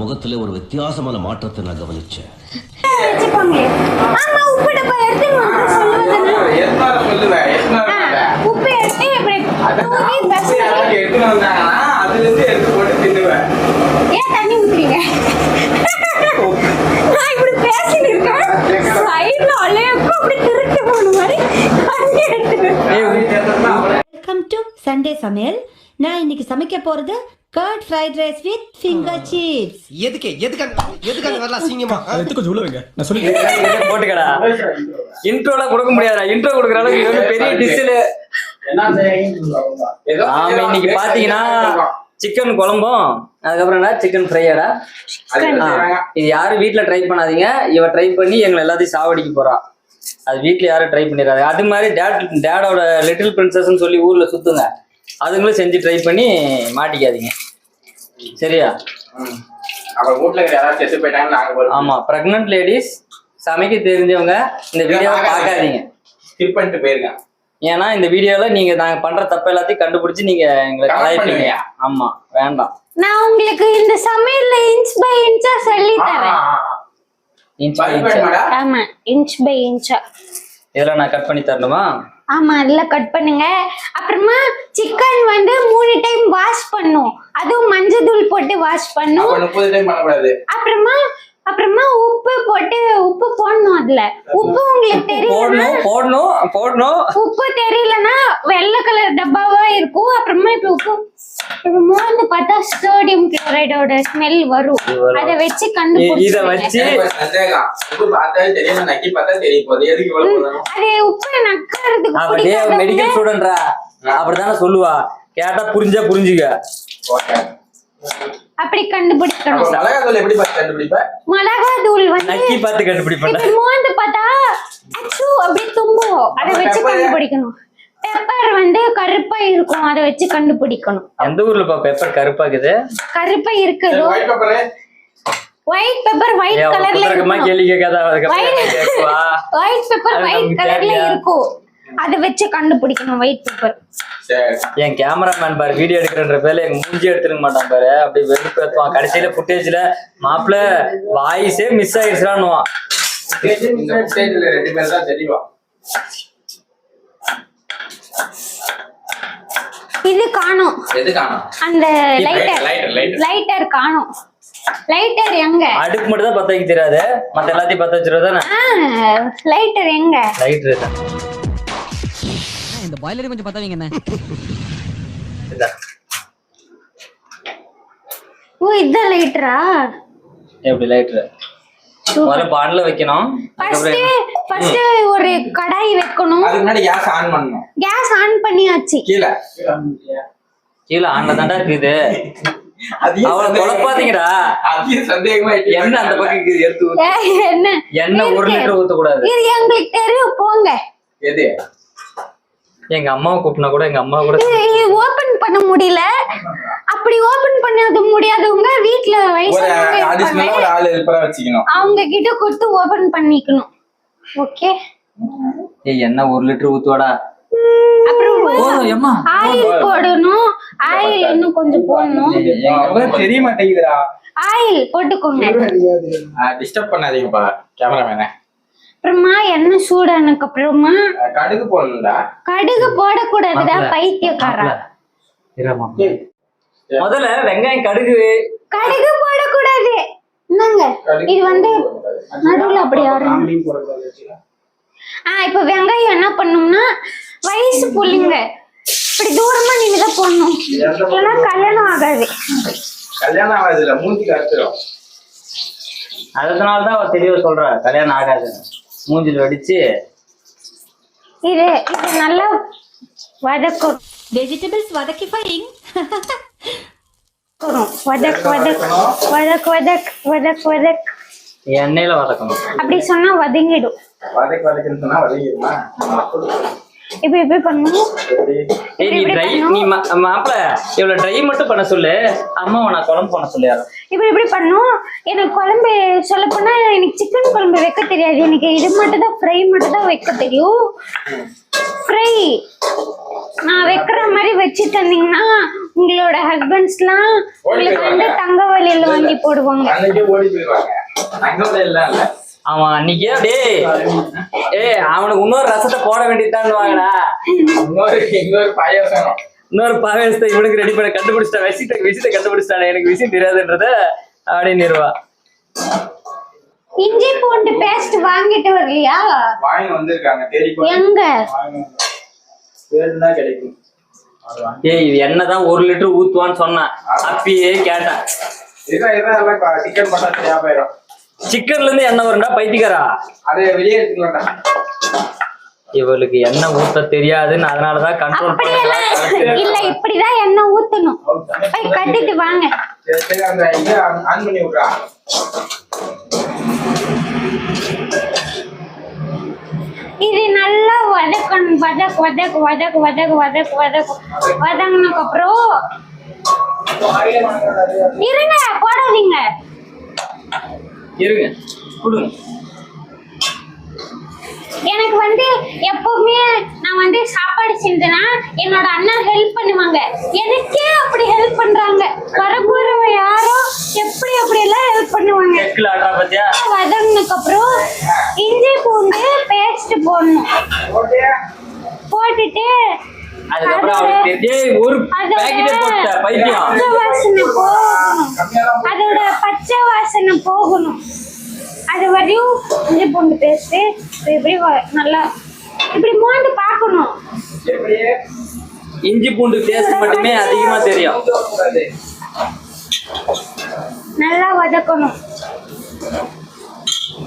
முகத்துல ஒரு வித்தியாசமான மாற்றத்தை நான் கவனிச்சேன். வெல்கம் டு சண்டே சமையல். நான் இன்னைக்கு சமைக்க போறது curd fried rice with finger chips. எதுக்கு வரலாம் சீங்கமா கொஞ்சம் உள்ள வைங்க. நான் சொல்லி போட்டுக்கடா. இன்ட்ரோல கொடுக்க முடியாதா? இன்ட்ரோ கொடுக்குற அளவுக்கு இது வந்து பெரிய டிஷ்ல. ஆமா, இன்னைக்கு பாத்தீங்கன்னா சிக்கன் குழம்பும் அதுக்கப்புறம் என்ன சிக்கன் ஃப்ரையாடா. இது யாரும் வீட்டுல ட்ரை பண்ணாதீங்க. இவ ட்ரை பண்ணி எங்களை எல்லாத்தையும் சாவடிக்க போறா. அது வீட்டுல யாரும் ட்ரை பண்ணிடாது. அது மாதிரி டேடோட லிட்டில் பிரின்சஸ்ன்னு சொல்லி ஊர்ல சுத்துங்க. அதுங்களும் செஞ்சு ட்ரை பண்ணி மாட்டிக்காதீங்க, சரியா? ஆமா, பிரெக்னன்ட் லேடிஸ், சமைக்க தெரிஞ்சவங்க இந்த வீடியோவை பார்க்காதீங்க, ஸ்கிப் பண்ணிட்டு போயிருங்க. ஏன்னா இந்த வீடியோல நீங்க நாங்க பண்ற தப்பு எல்லாத்தையும் கண்டுபிடிச்சு நீங்க எங்களை கலாய்ப்பீங்க. ஆமா, வேண்டாம். நான் உங்களுக்கு இந்த சமையல்ல இன்ச் பை இன்ச்சா சொல்லி தரேன். Inch by inch. ஆமா, இன்ச் பை இன்ச்சா. இதெல்லாம் நான் கட் பண்ணி தரணுமா? ஆமா, அதெல்லாம் கட் பண்ணுங்க. அப்புறமா சிக்கன் வந்து 3 டைம் வாஷ் பண்ணும். அதுவும் மஞ்சள் தூள் போட்டு வாஷ் பண்ணும். 30 டைம் பண்ணக்கூடாது. அப்புறமா உப்பு போட்டு உப்பு போடணும். அதுல உப்பு உங்களுக்கு தெரியல போடணும். உப்பு தெரியலன்னா வெள்ளை கலர் டப்பாவா இருக்கும். அப்புறமா இப்ப உப்பு மோந்து பார்த்தா சோடியம் குளோரைடோட ஸ்மெல் வரும். அதை வச்சு இத வச்சு உப்பு பார்த்தாலே தெரியும், நக்கி பார்த்தா தெரியும். போது எதுக்கு இவ்வளவு போடணும்? அது உப்பு நக்கிறதுக்கு அப்படியே மெடிக்கல் ஸ்டூடெண்ட்ரா அப்படிதானே சொல்லுவா. கேட்டா புரிஞ்சுக்க. அப்படி கண்டுபிடிக்கணும். மிளகாத்தூள் எப்படி பார்த்து கண்டுபிடிப்ப? மிளகாத்தூள் வந்து நக்கி பார்த்து கண்டுபிடிப்பேன். இப்ப மோந்து பார்த்தா அச்சு அப்படி தும்பும். அதை வச்சு கண்டுபிடிக்கணும். பெப்பர் வந்து கருப்பா இருக்கும். அதை வச்சு கண்டுபிடிக்கணும். எந்த ஊர்ல பெப்பர் கருப்பாக்குது? கருப்பா இருக்குது. White pepper white pepper white கலர்ல இருக்குமா? கேள்வி கேட்காத. ஒயிட் பெப்பர் ஒயிட் கலர்ல இருக்கும். அதை வச்சு கண்டுபிடிக்கணும் ஒயிட் பெப்பர். என் கேமராமேன் பாரு, வீடியோ எடுக்கிறன்ற பேர்ல எங்க மூஞ்சி எடுத்துக்க மாட்டான் பாரு. அப்படி வெறுப்பேற்றுவான். கடைசியில ஃபுட்டேஜ்ல மாப்பிள்ள வாய்ஸே மிஸ் ஆயிடுச்சான்னுவான். இது காணோம். எது காணோம்? அந்த லைட்டர் காணோம். லைட்டர் எங்க? அடுப்பு மட்டும் தான் பத்த வைக்க தெரியாது, மத்த எல்லாத்தையும் பத்த வச்சிருவதானே. லைட்டர் எங்க? லைட்டர் தான். இந்த பாய்லரே கொஞ்சம் பத்த வைங்க. என்ன ஓ, இத லைட்டரா? எப்படி லைட்டர்? முதல்ல பான்ல வைக்கணும். ஃபர்ஸ்ட் ஒரு கடாய் வைக்கணும். அதுக்கு முன்னாடி கேஸ் ஆன் பண்ணனும். கேஸ் ஆன் பண்ணியாச்சு. கீழ ஆன்ல தான்டா இருக்குது. அவளை குழப்பாதீங்கடா. சந்தேகமா என்ன அந்த பக்கம் எடுத்து என்ன 1 லிட்டர் ஊத்த கூடாது. இது எங்களுக்கு தெரியும், போங்க. எது? எங்க அம்மாவை கூப்பினா கூட எங்க அம்மா கூட ஓபன் பண்ண முடியல. அப்படி ஓபன் பண்ணது முடியாதவங்க வீட்ல அடிஷனலா ஒரு ஆளு ஹெல்ப்பரா வச்சுக்கணும். அவங்க கிட்ட கொடுத்து ஓபன் பண்ணிக்கணும். ஓகே. என்ன 1 லிட்டர் ஊத்துவாடா. அப்புறம் ஆயில் போடணும். ஆயில் இன்னும் கொஞ்சம் போடணும். தெரிய மாட்டேங்குதுடா. ஆயில் போட்டுக்கோங்க. டிஸ்டர்ப் பண்ணாதீங்கப்பா கேமராமேனே. அப்புறமா எண்ணெய் சூடானதுக்கு அப்புறமா கடுகு போடணும்டா. கடுகு போடக்கூடாதுடா, பைத்தியக்காரா. முதல்ல வெங்காயம் கடுகு போடக்கூடாது. என்னங்க இது வந்து நடுவுல அப்படி ஆரம்பி. இப்ப வெங்காயம் என்ன பண்ணணும்னா, வயசு புள்ளிங்க இப்படி தூரமா நீங்கதான் போடணும். ஏன்னா கல்யாணம் ஆகாது. கல்யாணம் ஆகாதுல மூஞ்சி கருத்துரும். அதனாலதான் அவ தெளிவா சொல்றா கல்யாணம் ஆகாது. மூஞ்சில் வடிச்சு இது நல்லா வதக்கும். வெஜிடபிள்ஸ் வதக்கி ஃபைங். வதக் எண்ணெயில வதக்கணும். அப்படி சொன்னா வதங்கிடும். வதக்குன்னு சொன்னா வதங்கிடுமா? இப்ப எப்படி பண்ணணும்? நீ மாப்பிள்ள இவ்வளவு ட்ரை மட்டும் பண்ண சொல்லு. அம்மாவை நான் குழம்பு பண்ண சொல்லு. இப்ப எப்படி பண்ணும்? எனக்கு குழம்பு சொல்ல போனா எனக்கு சிக்கன் குழம்பு வைக்க தெரியாது. எனக்கு இது மட்டும் தான், ஃப்ரை மட்டும் தான் வைக்க தெரியும். ஃப்ரை நான் வைக்கிற மாதிரி வச்சு தந்தீங்கன்னா உங்களோட ஹஸ்பண்ட்ஸ்லாம் உங்களுக்கு வந்து தங்க வலையில வாங்கி போடுவாங்க. அன்னைக்கே ஓடி போயிடுவாங்க. தங்கோட எல்லாம் இல்ல. ஆமா அன்னைக்கே அப்படியே அவனுக்கு இன்னொரு ரசத்தை போட வேண்டியதுதான் வாங்கடா. இன்னொரு பாயாசம், இன்னொரு பாயாசத்தை இவனுக்கு ரெடி பண்ண கண்டுபிடிச்சிட்டான். விஷயத்தை கண்டுபிடிச்சிட்டானே, எனக்கு விஷயம் தெரியாதுன்றத அப்படியே நிறுவா. இஞ்சி பூண்டு பேஸ்ட் வாங்கிட்டு வரலையா? வாங்கி வந்திருக்காங்க. தேடி எங்க தேடினா கிடைக்கும். இது என்னதான் 1 லிட்டர் ஊத்துவான்னு சொன்னான். அப்பயே கேட்டேன். இதான் சிக்கன் பண்ணா சரியா போயிடும். சிக்கன்ல இருந்து எண்ணெய் வரும்டா பைத்தியக்காரா. அதை வெளியே எடுத்துக்கலாம்டா. இவளுக்கு எண்ணெய் ஊத்த தெரியாதுன்னு அதனாலதான் கண்ட்ரோல் பண்ணலாம். இல்ல இப்படிதான் எண்ணெய் ஊத்தணும். கட்டிட்டு வாங்க. சரி அந்த இதை ஆன் பண்ணி விடுறா. இது நல்லா வதக்கணும். வதங்கினதுக்கு அப்புறம் இருங்க, போடாதீங்க, இருங்க கொடுங்க. எனக்கு வந்து எப்பவுமே நான் வந்து சாப்பாடு செஞ்சேன்னா என்னோட அண்ணா ஹெல்ப் பண்ணுவாங்க. எனக்கே அப்படி ஹெல்ப் பண்றாங்க. வரப்போறவ யாரோ எப்படி எல்லாம் ஹெல்ப் பண்ணுவாங்க. வதங்கினதுக்கு அப்புறம் இஞ்சி பூண்டு பேஸ்ட் போடணும். போட்டுட்டு அதோட பச்சை வாசனை போகணும். அது வரையும் இஞ்சி பூண்டு பேஸ்ட் இப்படி நல்லா இப்படி மோந்து பார்க்கணும். இஞ்சி பூண்டு பேஸ்ட் மட்டுமே அதிகமா தெரியும். நல்லா வதக்கணும்.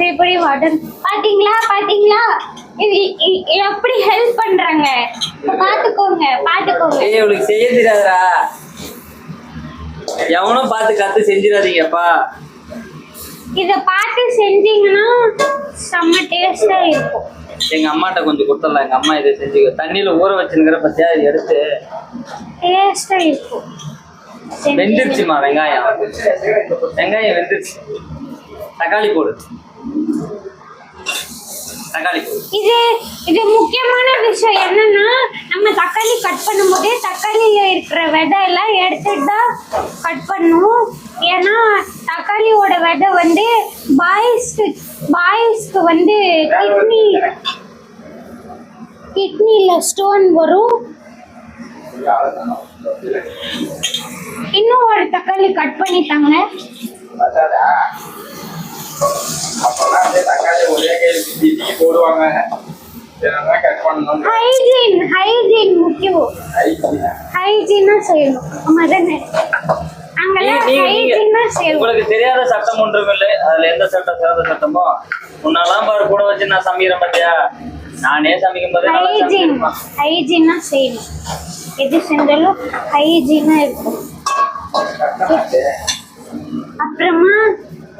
இப்படி பாத்தீங்களா எப்படி ஹெல்ப் பண்றாங்க. பாத்துக்கோங்க. இவளுக்கு செய்ய தெரியாதுடா. எவனும் பார்த்து கத்து செஞ்சிடாதீங்கப்பா. இத பார்த்து செஞ்சீங்கன்னா செம்ம டேஸ்டா இருக்கும். எங்க அம்மாட்ட கொஞ்சம் கொடுத்துடலாம். எங்க அம்மா இதை செஞ்சு தண்ணியில ஊற வச்சுங்கிற பத்தியா இது எடுத்து டேஸ்டா இருக்கும். வெந்துருச்சுமா. வெங்காயம் வெந்துருச்சு. தக்காளி போடு. இது முக்கியமான விஷயம் என்னன்னா, நம்ம தக்காளி கட் பண்ணும்போது தக்காளியில இருக்கிற விதை எல்லாம் எடுத்துட்டு தான் கட் பண்ணும். ஏன்னா தக்காளியோட விதை வந்து பாய்ஸ்க்கு வந்து கிட்னில ஸ்டோன் வரும். இன்னும் ஒரு தக்காளி கட் பண்ணிட்டாங்க. போடுவாங்க. ஹைஜீன் முக்கியம். ஹைஜீனா செய்யணும். உங்களுக்கு தெரியாத சட்டம் ஒன்றும் இல்லை. அதுல எந்த சட்டம் சிறந்த சட்டமோ முன்னாலாம் பாரு கூட வச்சு நான் சமைக்கிறேன் பாத்தியா. நானே சமைக்கும் போது ஹைஜீனா செய்யணும். எது செஞ்சாலும் ஹைஜீனா இருக்கும். அப்புறமா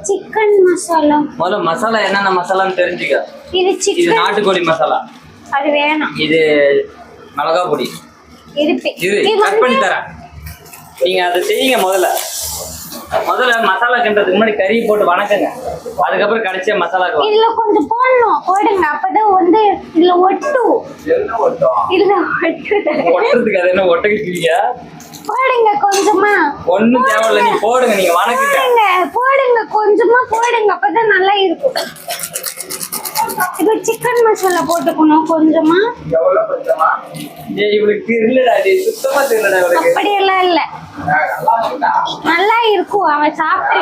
சிக்கன் மசாலா. முதல்ல மசாலா என்னென்ன மசாலான்னு தெரிஞ்சுக்க. இது நாட்டுக்கோழி மசாலா. அது வேணும். இது மிளகா பொடி. இது கட் பண்ணி தரேன். நீங்க அதை செய்யுங்க. முதல்ல மசாலா கிண்டதுக்கு முன்னாடி கறி போட்டு வணக்குங்க. அதுக்கப்புறம் கடைசியா மசாலா இதுல கொஞ்சம் போடுங்க. அப்பதான் வந்து இதுல ஒட்டுறதுக்கு அது என்ன ஒட்டக்கிட்டியா போடுங்க. கொஞ்சமா ஒண்ணும் தேவையில்ல. நீ போடுங்க. நீங்க வணக்குங்க. போடுங்க கொஞ்சமா போடுங்க. அப்பதான் நல்லா இருக்கும். இப்ப சிக்கன் மசாலா போட்டுக்கணும் கொஞ்சமா. இவளுக்கு தெரியலடா. சுத்தமா தெரியலடா இவளுக்கு. அப்படியெல்லாம் இல்ல, நல்லா இருக்கும். அவன் சாப்பிட்டு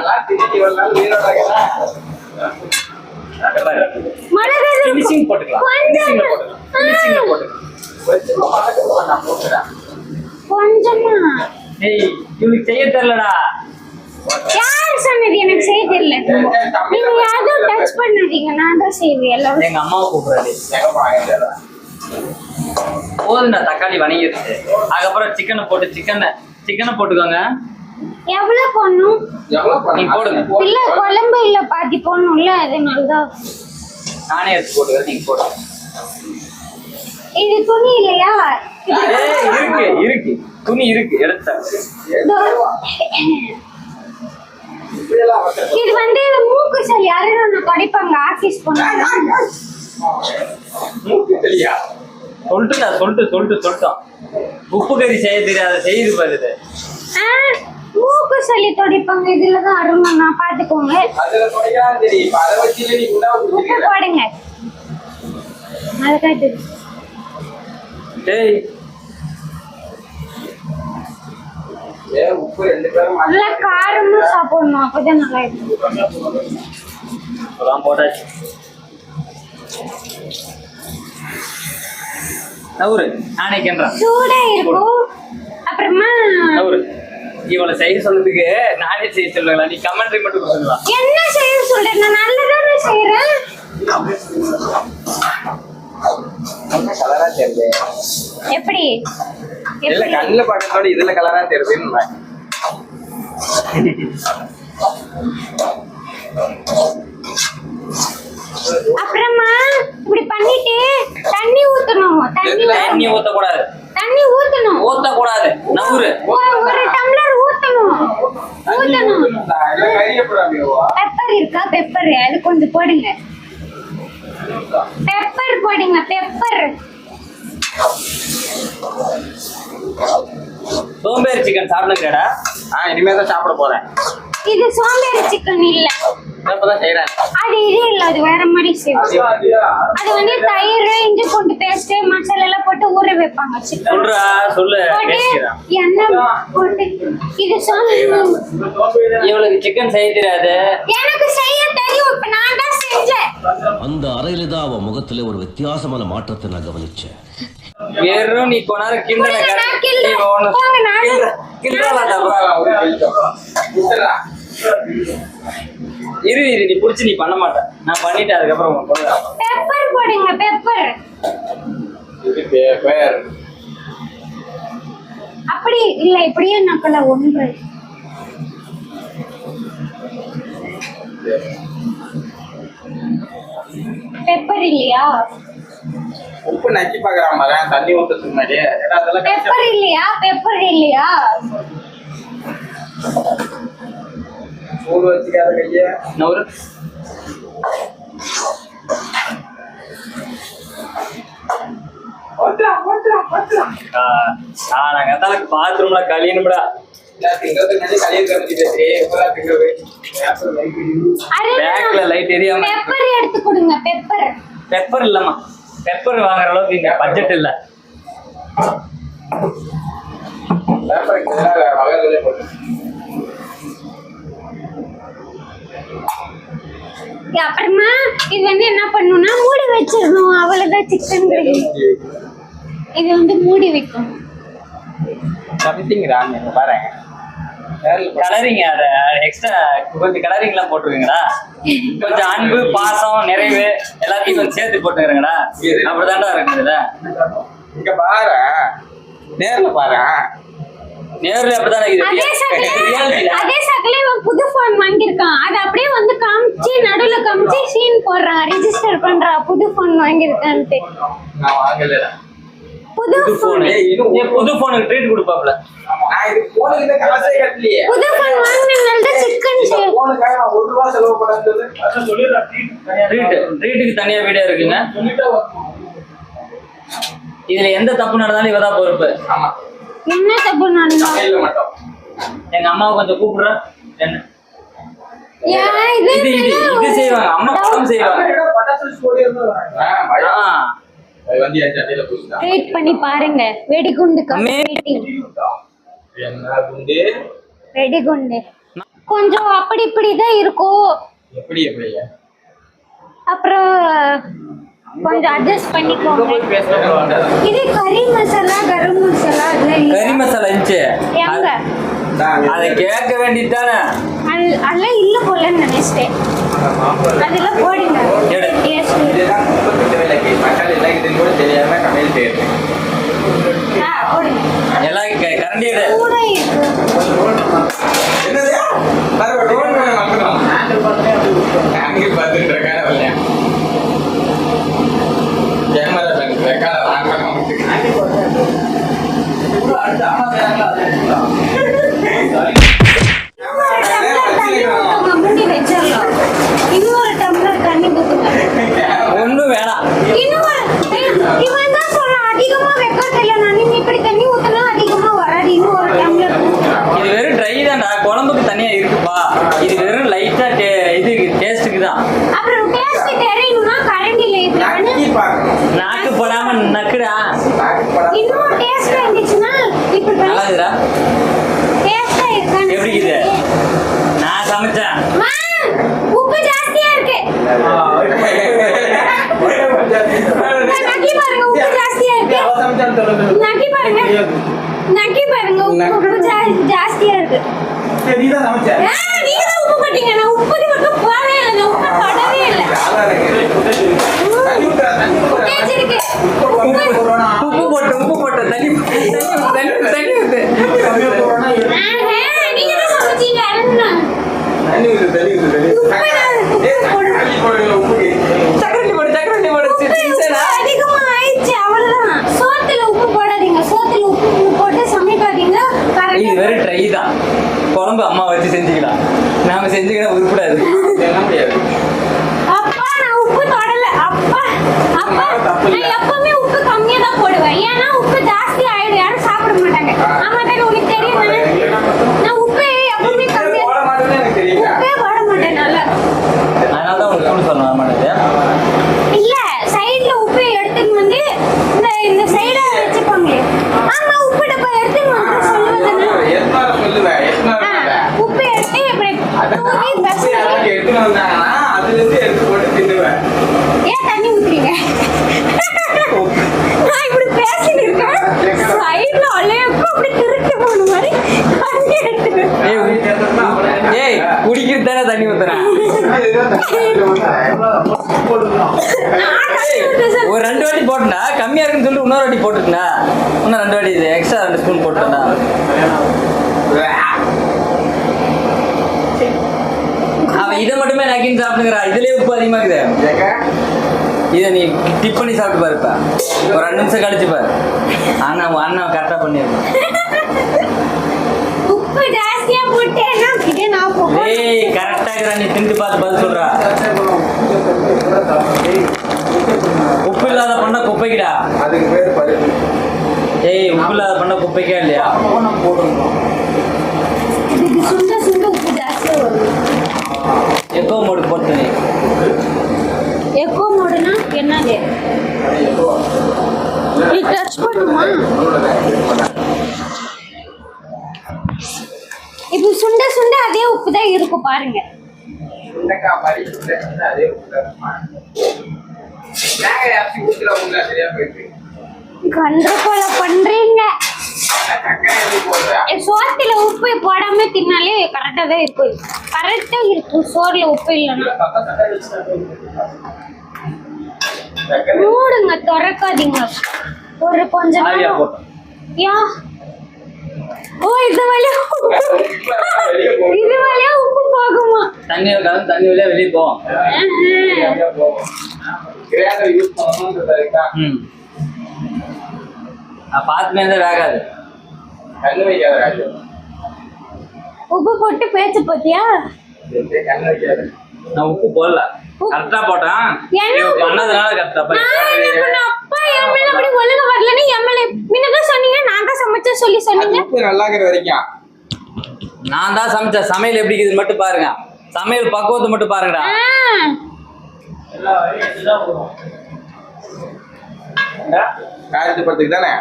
கொஞ்சமா. இவளுக்கு செய்ய தெரியலடா. யார் சொன்னது எனக்கு செய்ய தெரியல? நீங்க யாரும் டச் பண்ணாதீங்க. நான் தான் செய்வேன் எல்லாரும். எங்க அம்மாவை கூப்பிடுறாரு. போதுண்டா. தக்காளி வணங்கிடுச்சு. அதுக்கப்புறம் சிக்கனை போட்டுக்கோங்க. எவ்வளவு போடணும்? நீ போடுங்க. இல்ல குழம்பு இல்ல பாதி போடணும்ல. அதனாலதான் நானே எடுத்து போட்டுக்கிறேன். நீங்க போடுங்க. இது துணி இல்லையா? இருக்கு துணி இருக்கு. எடுத்த இது வந்து மூக்கு சளி யாரும் படிப்பாங்க. ஆபீஸ் போனாங்க. சொல்லிட்டோம். உப்பு கறி செய்ய தெரியாத செய்து பாருது. மூக்கு சொல்லி துடைப்பாங்க. இதுலதான் அருமை. நான் பாத்துக்கோங்க. அதுல துடைக்கலாம் சரி. இப்ப அதை வச்சு நீ குண்டா உப்பு போடுங்க. அதுக்காக டேய் உப்பு 2 பேரும் நல்லா காரமா சாப்பிடணும். அப்பதான் நல்லா இருக்கும். அதான் போட்டாச்சு. நவுரு நானே கேன்றேன். சூடா இருக்கும். அப்புறமா நவுரு இவளை செய்ய சொன்னதுக்கு நானே செய்ய சொல்லுங்களா? நீ கமெண்ட்ரி மட்டும் கொடுத்துங்களா? என்ன செய்ய சொல்றேன்? நான் நல்லதானே செய்யறேன். கலரா தெரியுது. எப்படி இல்ல கண்ணுல படத்தோட இதுல கலரா தெரியுதுன்னு. அப்புறமா இப்படி பண்ணிட்டு தண்ணி ஊத்தணும். தண்ணி ஊத்தக்கூடாது. தண்ணி ஊத்தணும். ஊத்தக்கூடாது. நவுரு ஒரு டம்ளர் ஊத்தணும். பெப்பர் இருக்கா? பெப்பர் அது கொஞ்சம் போடுங்க. பெப்பர் போடுங்க. பெப்பர். சோம்பேறி சிக்கன் சாப்பிடுங்கடா. இனிமே தான் சாப்பிட போறேன். இது சோம்பேறி சிக்கன் இல்ல. இப்பதான் செய்யறேன். அது இது இல்ல. அது வேற மாதிரி செய்வோம். அது வந்து தயிர், இஞ்சி பூண்டு பேஸ்ட், மசாலா எல்லாம் போட்டு ஊற வைப்பாங்க. சொல்றா சொல்லு. எண்ணெய் போட்டு இது இவளுக்கு சிக்கன் செய்ய தெரியாது. எனக்கு செய்ய தெரியும். இப்ப நான் தான் செஞ்சேன். அந்த அறையில தான் அவன் முகத்துல ஒரு வித்தியாசமான மாற்றத்தை நான் கவனிச்சேன். வெறும் நீ கொண்டாரு கிண்டல இரு நீ புடிச்சு நீ பண்ண மாட்டேன். நான் பண்ணிட்டேன். அதுக்கப்புறம் பெப்பர் போடுங்க. பெப்பர் அப்படி இல்ல. இப்படியே நக்கல ஒன்று. பெப்பர் இல்லையா? உப்பு நக்கி பாக்குறான் மாதிரி தண்ணி ஊத்துறதுக்கு முன்னாடியே. பெப்பர் இல்லையா? பெப்பர் இல்லையா? சூடு வச்சுக்காத கைய. நவுரு நாங்க பாத்ரூம்ல கழியணும்டா. பேக்ல லைட் எரியாம. பெப்பர் எடுத்து கொடுங்க. பெப்பர். பெப்பர் இல்லம்மா. பெப்பர் வாங்குற அளவுக்கு இங்க பட்ஜெட் இல்ல. அப்புறமா இது வந்து என்ன பண்ணணும்னா மூடி வச்சிடணும். அவ்வளவுதான் சிக்கன் கிரேவி. இது வந்து மூடி வைக்கணும். பாருங்க கலரிங்க அத எக்ஸ்ட்ரா கொஞ்சம் கலரிங் எல்லாம் போட்டுருக்கீங்களா? கொஞ்சம் அன்பு பாசம் நிறைவு எல்லாத்தையும் கொஞ்சம் சேர்த்து போட்டுக்கிறீங்களா? அப்படிதான்டா இருக்குதுல. இங்க பாரு. நேர்ல பாரு. நேர்ல அப்படிதானே அதே சகல இவன் புது போன் வாங்கியிருக்கான். அது அப்படியே வந்து காமிச்சு நடுவுல காமிச்சு சீன் போடுறான். ரெஜிஸ்டர் பண்றா புது போன் வாங்கியிருக்கான்ட்டு. நான் வாங்கல. புது போன். புது போனுக்கு ட்ரீட் கொடுப்பாப்ல. நான் இது போனுக்கு காசே கட்டலையே. புது போன் வாங்குனனால தான் சிக்கன் போனுக்காக நான் 1 ரூபாய் செலவு பண்ணது. அத சொல்லிரா ட்ரீட்டுக்கு தனியா வீடியோ இருக்குங்க. இதுல எந்த தப்பு நடந்தாலும் இவதான் பொறுப்பு. ஆமா. என்ன தப்பு நடந்தா? இல்ல மட்டும். எங்க அம்மாவை கொஞ்சம் கூப்பிடுற. என்ன இது இது செய்வாங்க. அம்மா படம் செய்வாங்க. பட்டாசு ஸ்டோரி இருந்தா அது வந்து என் சட்டையில பூசிட்டா. ரேட் பண்ணி பாருங்க. வெடிகுண்டு என்ன குண்டு? வெடிகுண்டு கொஞ்சம் அப்படி இப்படி தான் இருக்கும். எப்படி எப்படியா? அப்புறம் கொஞ்சம் அட்ஜஸ்ட் பண்ணிக்கோங்க. இது கறி மசாலா, கரம் மசாலா அதெல்லாம். கறி மசாலா இருந்துச்சு. எங்க அதை கேட்க வேண்டியதானே? அதெல்லாம் இல்ல போலன்னு நினைச்சிட்டேன். அதெல்லாம் போடுங்க. இதெல்லாம் குப்பை தேவையில்லை. மசாலா எல்லாம் இது கூட தெரியாம சமையல் செய்யறேன். போடுங்க. எல்லாம் கரண்டி எடு. கூட இருக்கு. என்னது? பரவாயில்லை. மக்களும் ஹேண்டில் பண்ணே அப்படி ஹேண்டில் பார்த்துட்டு இருக்கானே வரலையா? கேமரா பேங்க் ரெக்கார்ட் வாங்கணும். ஹேண்டில் பண்ணே கூட அடுத்த அம்மா பேங்க்ல மூடி வச்சிடலாம். இன்னொரு டம்ளர் தண்ணி ஊத்துங்க. ஒண்ணும் வேணாம். இவன் தான் சொல்றான். அது இது வெறும் ட்ரை தான்டா, குழம்புக்கு தனியா இருக்குப்பா. இது வெறும் லைட்டா இது டேஸ்ட்டுக்கு தான். அப்புறம் டேஸ்ட் தெரியணும்னா கரண்டில நாக்கு போடாம நக்குடா. இன்னும் டேஸ்ட் இருந்துச்சுன்னா இப்படி நல்லாதுடா. டேஸ்டா இருக்கான்னு எப்படி இது? நான் சமைச்சேன். உப்பு ஜாஸ்தியா இருக்கு. நக்கி பாருங்க, உப்பு ஜாஸ்தியா இருக்கு. நக்கி பாருங்க, நக்கி பாருங்க, உப்பு ஜாஸ்தியா இருக்கு. நீங்க தான் உப்பு போட்டீங்க, நான் உப்பு மட்டும் போடவே இல்லை, நான் உப்பு தொடவே இல்லை. உப்பு போட்டு தண்ணி ஊத்து. நீங்க தான் சமைச்சீங்க. சக்கரண்டி போடு. அதிகமா ஆயிடுச்சு, அவ்வளவுதான். சோத்துல உப்பு போடாதீங்க, சோத்துல உப்பு போட்டு சமைக்காதீங்க. இது வெறும் ட்ரை தான். குழம்பு அம்மா வச்சு செஞ்சுக்கலாம், நாம செஞ்சுக்கிட்டா உருப்படாது. அப்பா நான் உப்பு தொடல. அப்பா நான் எப்பவுமே உப்பு கம்மியா தான் போடுவேன். ஏன்னா உப்பு ஜாஸ்தி ஆயிடும், யாரும் சாப்பிட மாட்டாங்க. ஆமா தானே, உனக்கு தெரியும். நான் உப்பு எப்பவுமே கம்மியா உப்பே போட மாட்டேன். நல்லா அதனால தான் உங்களுக்கு சொல்லணும் ஆமாண்ணே. இல்ல, சைடுல உப்பு எடுத்துன்னு வந்து இந்த சைட வச்சுப்பாங்களே. ஆமா, உப்பு டப்பா எடுத்துன்னு வந்து சொல்லுவேன். உப்பு எடுத்து இப்படி தூவி பஸ் ஏன் தண்ணி ஊத்துறீங்க? நான் இப்படி பேசிட்டு இருக்கேன், சைடுல அலையப்போ அப்படி திருட்டு போன மாதிரி தண்ணி எடுத்துக்கிறேன். ஏய் குடிக்கிறது தானே தண்ணி ஊத்துறேன். ஒரு 2 வாட்டி போட்டா கம்மியா இருக்குன்னு சொல்லிட்டு இன்னொரு வாட்டி போட்டுட்டா, இன்னும் 2 வாட்டி எக்ஸ்ட்ரா 2 ஸ்பூன் போட்டுட்டா. அவன் இதை மட்டுமே நக்கின்னு சாப்பிட்டுக்கிறா. இதுலயே உப்பு அதிகமா இருக்குது. இதை நீ டிப் பண்ணி சாப்பிட்டு பாருப்பா, ஒரு 2 நிமிஷம் கழிச்சு பாரு. அண்ணா கரெக்டா பண்ணிருக்கேன். உப்பு ஜாஸ்தியா போட்டேன்னா இதே நான் போடுறேன். ஏய் கரெக்டா இருக்கற, நீ திண்டு பார்த்து பதில் சொல்றா. உப்பு இல்லாத பண்ண குப்பைக்குடா. அதுக்கு பேர் பருப்பு. ஏய் உப்பு இல்லாத பண்ண குப்பைக்கா இல்லையா? இது சுண்ட சுண்ட உப்பு ஜாஸ்தியா வரும். எக்கோ மோடு போட்டு எக்கோ மோடுனா என்னது? நீ டச் பண்ணுமா? இப்போ சுண்ட சுண்ட அதே உப்பு தான் இருக்கும் பாருங்க. சுண்டக்காய் மாதிரி அதே கண்டபோல பண்றீங்க. சோத்துல உப்பு போடாம தின்னாலே கரெக்டா தான் இருக்கும். கரெக்டா இருக்கும் சோறுல உப்பு இல்லைன்னா. மூடுங்க, திறக்காதீங்க. ஒரு கொஞ்ச நேரம். யா ஓ, இது வழியா உப்பு போகுமா? தண்ணி கலந்து தண்ணி வழியா வெளியே போவோம். பாத்துமே வேகாது. உப்பு போட்டு பேச்சு பத்தியா? நான் உப்பு போடல, கரெக்டா போட்டேன். பண்ணதுனால கரெக்டா அப்பா எம்எல்ஏ அப்படி ஒழுங்கா வரலன்னு எம்எல்ஏ முன்னதான் சொன்னீங்க. நான் தான் சமைச்சேன் சொல்லி சொன்னீங்க. நல்லா இருக்கிற வரைக்கும் நான் தான் சமைச்சேன். சமையல் எப்படி இருக்குது மட்டும் பாருங்க, சமையல் பக்குவத்தை மட்டும் பாருங்கடா. காயத்து படத்துக்கு தானே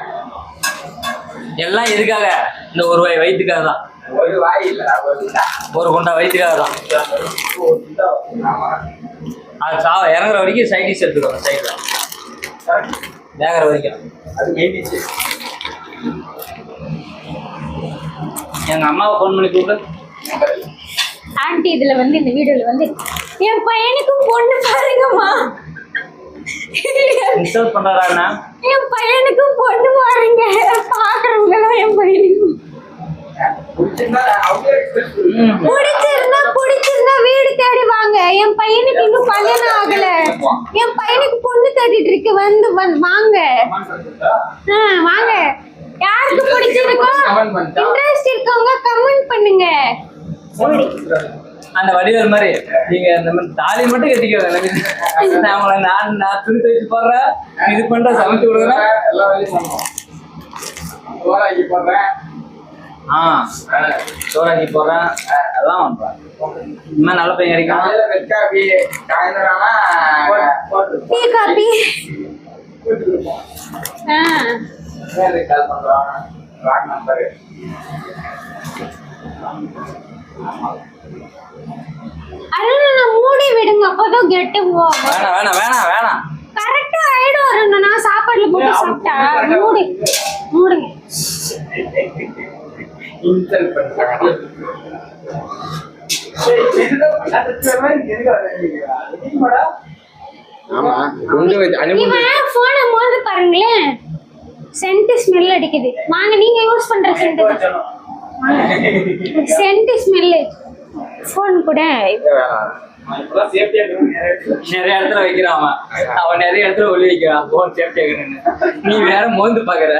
எல்லாம் எதுக்காக? இந்த ஒரு வாய் வயிற்றுக்காக தான். ஒரு வாய் இல்ல, ஒரு குண்டா வயிற்றுக்காக தான். அது இறங்குற வரைக்கும் சைடிஷ் எடுத்துக்கோங்க. சைடுல வேகிற வரைக்கும் அது மெயின்டிச்சு. எங்க அம்மாவை ஃபோன் பண்ணி கூப்பிடு. ஆண்டி இதுல வந்து இந்த வீடியோல வந்து என் பையனுக்கும் பொண்ணு பாருங்கம்மா. இன்ஸ்டால் பண்றாரா? என் பையனுக்கும் பொண்ணு பாருங்க. பாக்குறவங்க என் பையனுக்கும் பிடிச்சிருந்தா வீடு தேடி வாங்க. என் பையனுக்கு இன்னும் கல்யாணம் ஆகல. என் பையனுக்கு பொண்ணு தேடிட்டு இருக்கு. வந்து வாங்க வாங்க. யாருக்கு பிடிச்சிருக்கோ இன்ட்ரெஸ்ட் இருக்கவங்க கமெண்ட் பண்ணுங்க. அந்த வடிவேல் மாதிரி நீங்க இந்த மாதிரி தாலி மட்டும் கட்டிக்குவாங்க. நான் துணி துவைச்சு போடுறேன், இது பண்ற சமைச்சு கொடுக்குறேன், எல்லா வேலையும் பண்ணுவோம். போடுறேன் சோறாக்கி போடுறேன் எல்லாம் பண்றேன். இனிமே நல்ல பையன் கிடைக்கும். காலையில வெட் காபி, சாயந்தரம்னா டீ காபி. கால் பண்றோம். Wrong number. அதெல்லாம் மூடி விடுங்க, அப்பதான் கெட்டு போகும். வேணாம் வேணாம் வேணாம் வேணாம். கரெக்டா ஆயிடும் வருங்க. நான் சாப்பாடுல போட்டு சாப்பிட்டா மூடுங்க. இன்சல்ட் பண்றாங்க. ஆமா கொஞ்சம் இவன் போனை மோந்து பாருங்களேன், சென்ட் ஸ்மெல் அடிக்குது. வாங்க, நீங்க யூஸ் பண்ற சென்ட் சென்ட் ஸ்மெல். போன் கூட நிறைய இடத்துல வைக்கிறான் அவன் நிறைய இடத்துல ஒளி வைக்கிறான். போன் சேஃப்டியா நீ வேற மோந்து பாக்குற.